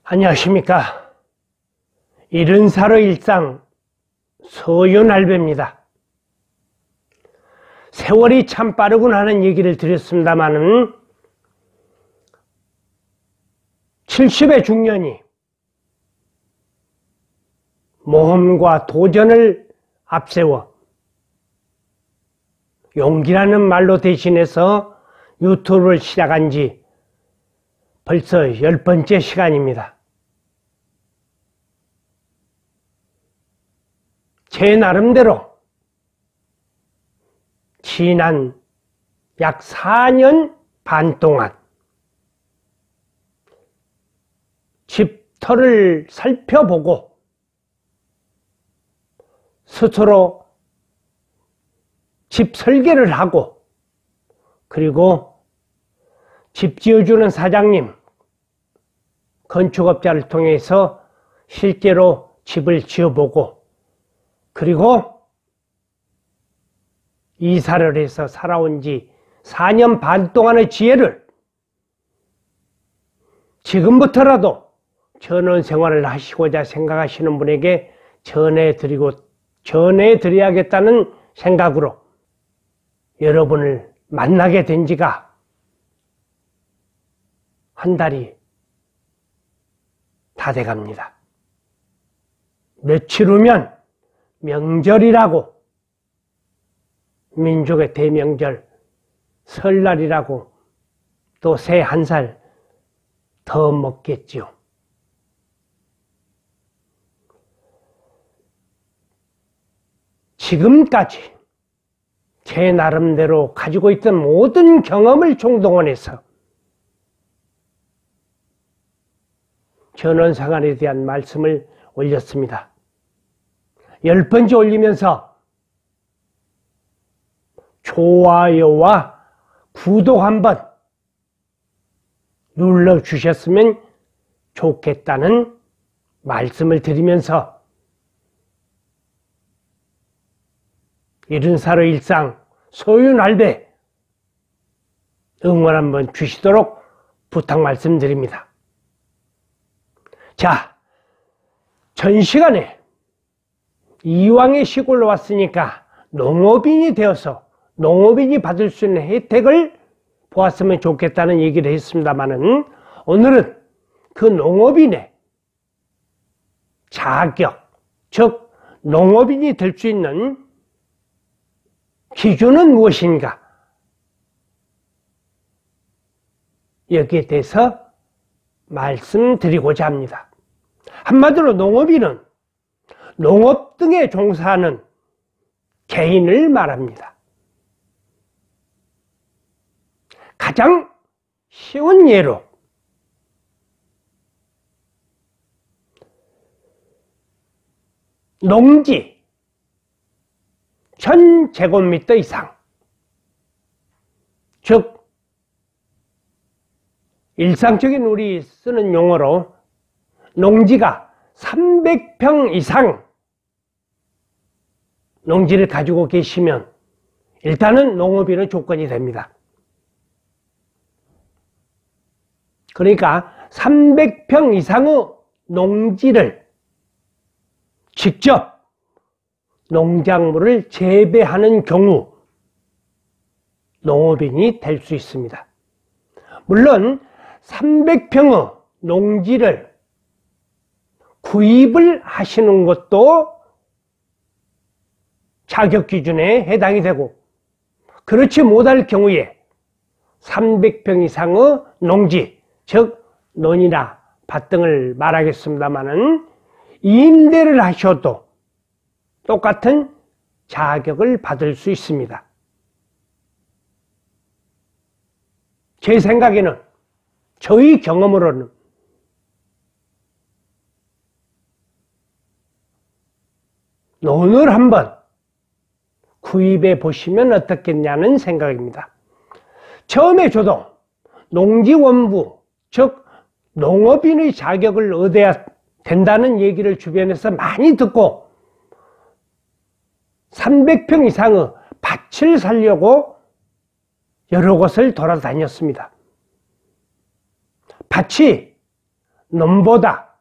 안녕하십니까. 70살의 일상 서윤할배입니다. 세월이 참 빠르구나 하는 얘기를 드렸습니다마는 70의 중년이 모험과 도전을 앞세워 용기라는 말로 대신해서 유튜브를 시작한 지 벌써 10번째 시간입니다. 제 나름대로 지난 약 4년 반 동안 집터를 살펴보고 스스로 집 설계를 하고, 그리고 집 지어주는 사장님, 건축업자를 통해서 실제로 집을 지어보고, 그리고 이사를 해서 살아온 지 4년 반 동안의 지혜를 지금부터라도 전원 생활을 하시고자 생각하시는 분에게 전해드려야겠다는 생각으로 여러분을 만나게 된 지가 한 달이 다 돼갑니다. 며칠 후면 명절이라고, 민족의 대명절 설날이라고 또 새 한 살 더 먹겠지요. 지금까지 제 나름대로 가지고 있던 모든 경험을 총동원해서 전원생활에 대한 말씀을 올렸습니다. 10번째 올리면서 좋아요와 구독 한번 눌러주셨으면 좋겠다는 말씀을 드리면서 70살의 일상 서윤할배 응원 한번 주시도록 부탁 말씀드립니다. 자, 전 시간에 이왕에 시골로 왔으니까 농업인이 되어서 농업인이 받을 수 있는 혜택을 보았으면 좋겠다는 얘기를 했습니다마는, 오늘은 그 농업인의 자격, 즉 농업인이 될 수 있는 기준은 무엇인가, 여기에 대해서 말씀드리고자 합니다. 한마디로 농업인은 농업 등에 종사하는 개인을 말합니다. 가장 쉬운 예로 농지 1000제곱미터 이상, 즉 일상적인 우리 쓰는 용어로 농지가 300평 이상 농지를 가지고 계시면 일단은 농업인의 조건이 됩니다. 그러니까 300평 이상의 농지를 직접 농작물을 재배하는 경우 농업인이 될 수 있습니다. 물론 300평의 농지를 구입을 하시는 것도 자격 기준에 해당이 되고, 그렇지 못할 경우에 300평 이상의 농지, 즉 논이나 밭 등을 말하겠습니다마는 임대를 하셔도 똑같은 자격을 받을 수 있습니다. 제 생각에는, 저희 경험으로는 논을 한번 구입해 보시면 어떻겠냐는 생각입니다. 처음에 저도 농지원부, 즉 농업인의 자격을 얻어야 된다는 얘기를 주변에서 많이 듣고 300평 이상의 밭을 사려고 여러 곳을 돌아다녔습니다. 밭이 nom보다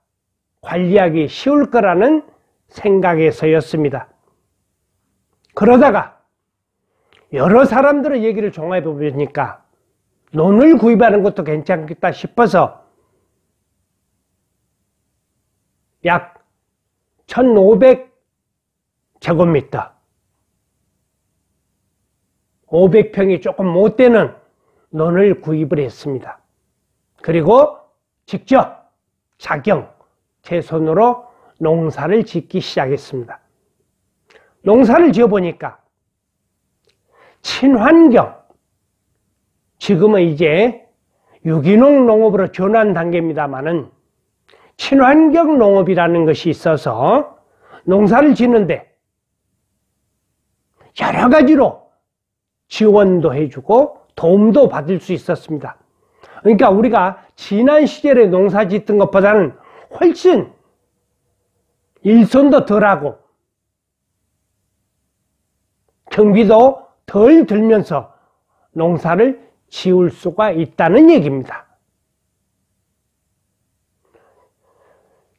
관리하기 쉬울 거라는 생각에서였습니다. 그러다가 여러 사람들의 얘기를 종합해 보니까 논을 구입하는 것도 괜찮겠다 싶어서 약 1500제곱미터 500평이 조금 못 되는 논을 구입을 했습니다. 그리고 직접 자경 제 손으로 농사를 짓기 시작했습니다. 농사를 지어보니까 친환경, 지금은 이제 유기농 농업으로 전환 단계입니다만은 친환경 농업이라는 것이 있어서 농사를 짓는데 여러 가지로 지원도 해주고 도움도 받을 수 있었습니다. 그러니까 우리가 지난 시절에 농사 짓던 것보다는 훨씬 일손도 덜하고 경비도 덜 들면서 농사를 지을 수가 있다는 얘기입니다.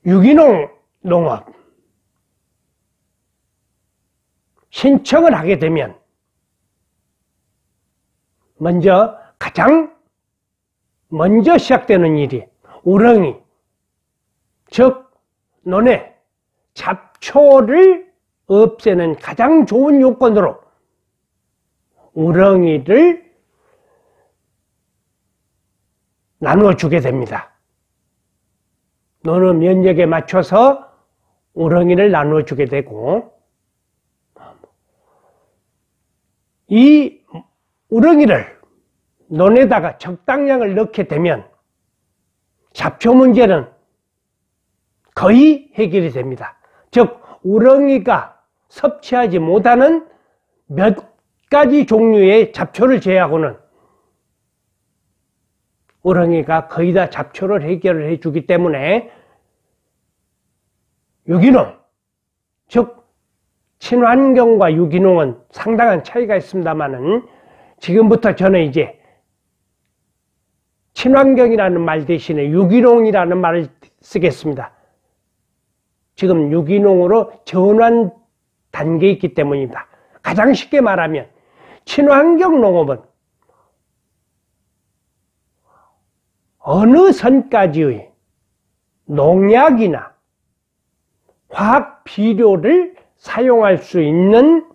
유기농 농업 신청을 하게 되면 가장 먼저 시작되는 일이 우렁이, 즉 논의 잡초를 없애는 가장 좋은 요건으로 우렁이를 나누어주게 됩니다. 논의 면적에 맞춰서 우렁이를 나누어주게 되고, 이 우렁이를 논에다가 적당량을 넣게 되면 잡초 문제는 거의 해결이 됩니다. 즉 우렁이가 섭취하지 못하는 몇 가지 종류의 잡초를 제외하고는 우렁이가 거의 다 잡초를 해결을 해주기 때문에 유기농, 즉 친환경과 유기농은 상당한 차이가 있습니다만은 지금부터 저는 이제 친환경이라는 말 대신에 유기농이라는 말을 쓰겠습니다. 지금 유기농으로 전환 단계에 있기 때문입니다. 가장 쉽게 말하면 친환경 농업은 어느 선까지의 농약이나 화학 비료를 사용할 수 있는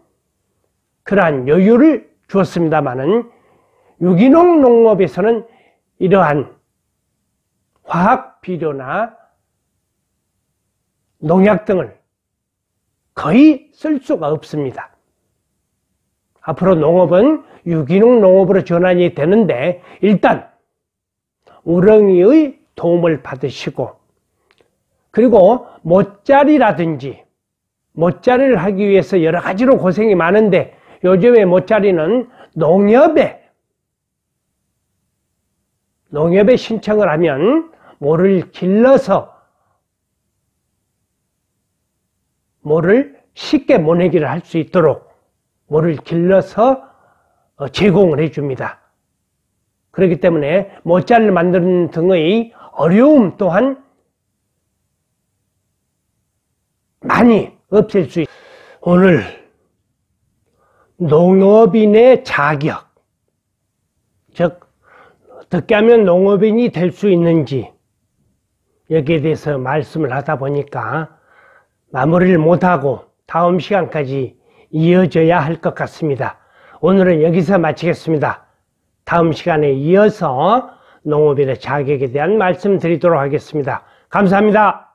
그러한 여유를 주었습니다마는 유기농 농업에서는 이러한 화학 비료나 농약 등을 거의 쓸 수가 없습니다. 앞으로 농업은 유기농 농업으로 전환이 되는데 일단 우렁이의 도움을 받으시고, 그리고 모짜리라든지 모짜리를 하기 위해서 여러 가지로 고생이 많은데 요즘에 모짜리는 농협에 신청을 하면 모를 길러서 모를 쉽게 모내기를 할 수 있도록 모를 길러서 제공을 해줍니다. 그렇기 때문에 모짜리를 만드는 등의 어려움 또한 많이 없앨 수 있습니다. 오늘 농업인의 자격, 즉 어떻게 하면 농업인이 될 수 있는지 여기에 대해서 말씀을 하다 보니까 마무리를 못하고 다음 시간까지 이어져야 할 것 같습니다. 오늘은 여기서 마치겠습니다. 다음 시간에 이어서 농업인의 자격에 대한 말씀 드리도록 하겠습니다. 감사합니다.